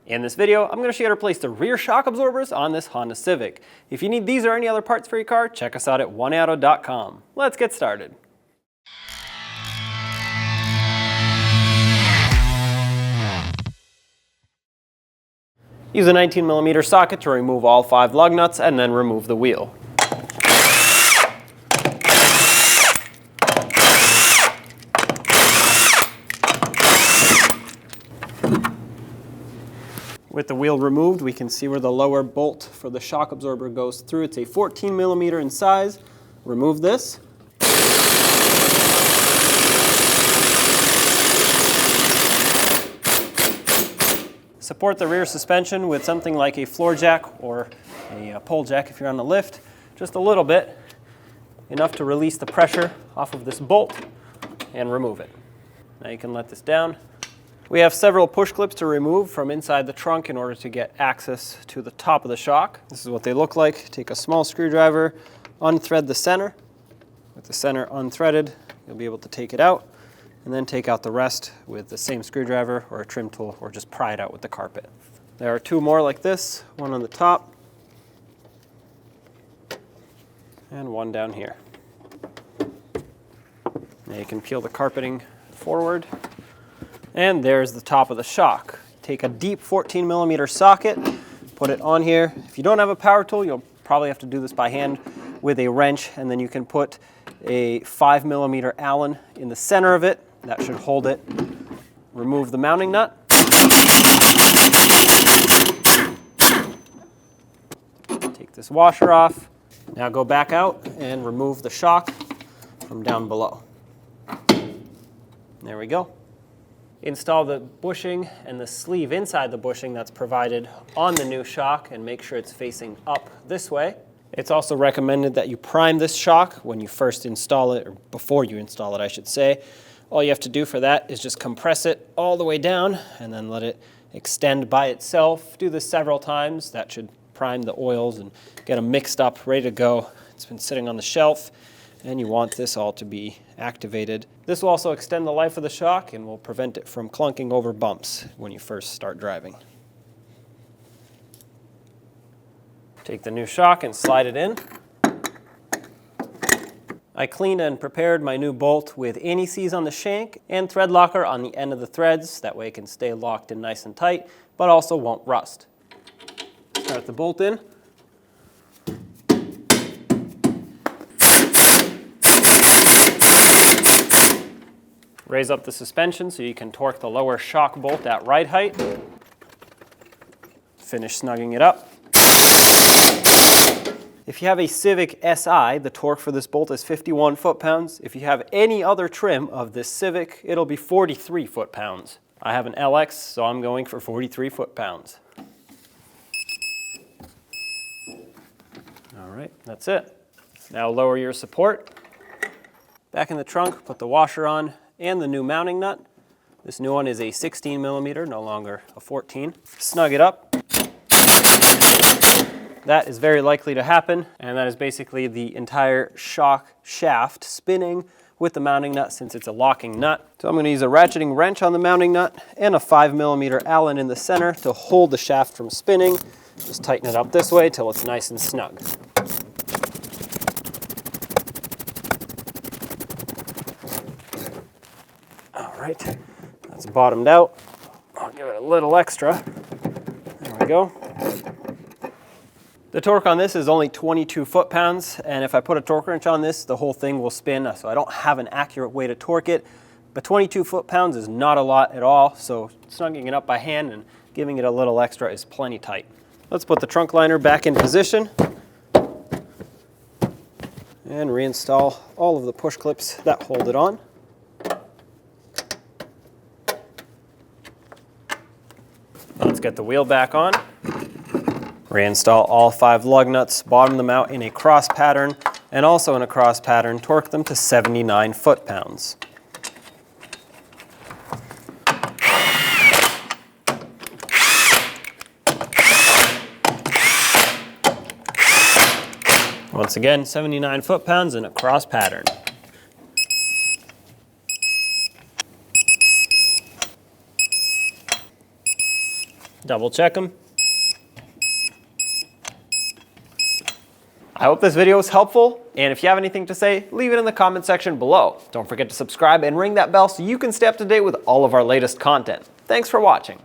In this video, I'm going to show you how to replace the rear shock absorbers on this Honda Civic. If you need these or any other parts for your car, check us out at oneauto.com. Let's get started. Use a 19mm socket to remove all 5 lug nuts and then remove the wheel. With the wheel removed, we can see where the lower bolt for the shock absorber goes through. It's a 14mm in size. Remove this. Support the rear suspension with something like a floor jack or a pole jack if you're on the lift, just a little bit, enough to release the pressure off of this bolt and remove it. Now you can let this down. We have several push clips to remove from inside the trunk in order to get access to the top of the shock. This is what they look like. Take a small screwdriver, unthread the center. With the center unthreaded, you'll be able to take it out, and then take out the rest with the same screwdriver or a trim tool, or just pry it out with the carpet. There are 2 more like this, one on the top and one down here. Now you can peel the carpeting forward. And there's the top of the shock. Take a deep 14mm socket, put it on here. If you don't have a power tool, you'll probably have to do this by hand with a wrench, and then you can put a 5mm Allen in the center of it. That should hold it. Remove the mounting nut. Take this washer off. Now go back out and remove the shock from down below. There we go. Install the bushing and the sleeve inside the bushing that's provided on the new shock and make sure it's facing up this way. It's also recommended that you prime this shock when you first install it, or before you install it, I should say. All you have to do for that is just compress it all the way down and then let it extend by itself. Do this several times. That should prime the oils and get them mixed up, ready to go. It's been sitting on the shelf, and you want this all to be activated. This will also extend the life of the shock and will prevent it from clunking over bumps when you first start driving. Take the new shock and slide it in. I cleaned and prepared my new bolt with anti-seize on the shank and thread locker on the end of the threads. That way it can stay locked in nice and tight, but also won't rust. Start the bolt in. Raise up the suspension so you can torque the lower shock bolt at right height. Finish snugging it up. If you have a Civic SI, the torque for this bolt is 51 foot-pounds. If you have any other trim of this Civic, it'll be 43 foot-pounds. I have an LX, so I'm going for 43 foot-pounds. All right, that's it. Now lower your support. Back in the trunk, put the washer on and the new mounting nut. This new one is a 16mm, no longer a 14. Snug it up. That is very likely to happen, and that is basically the entire shock shaft spinning with the mounting nut since it's a locking nut. So I'm going to use a ratcheting wrench on the mounting nut and a 5mm Allen in the center to hold the shaft from spinning. Just tighten it up this way till it's nice and snug. Right, that's bottomed out. I'll give it a little extra. There we go. The torque on this is only 22 foot-pounds, and if I put a torque wrench on this, the whole thing will spin, so I don't have an accurate way to torque it. But 22 foot-pounds is not a lot at all, so snugging it up by hand and giving it a little extra is plenty tight. Let's put the trunk liner back in position and reinstall all of the push clips that hold it on. Let's get the wheel back on. Reinstall all 5 lug nuts, bottom them out in a cross pattern, and also in a cross pattern, torque them to 79 foot-pounds. Once again, 79 foot-pounds in a cross pattern. Double check them. I hope this video was helpful, and if you have anything to say, leave it in the comment section below. Don't forget to subscribe and ring that bell so you can stay up to date with all of our latest content. Thanks for watching.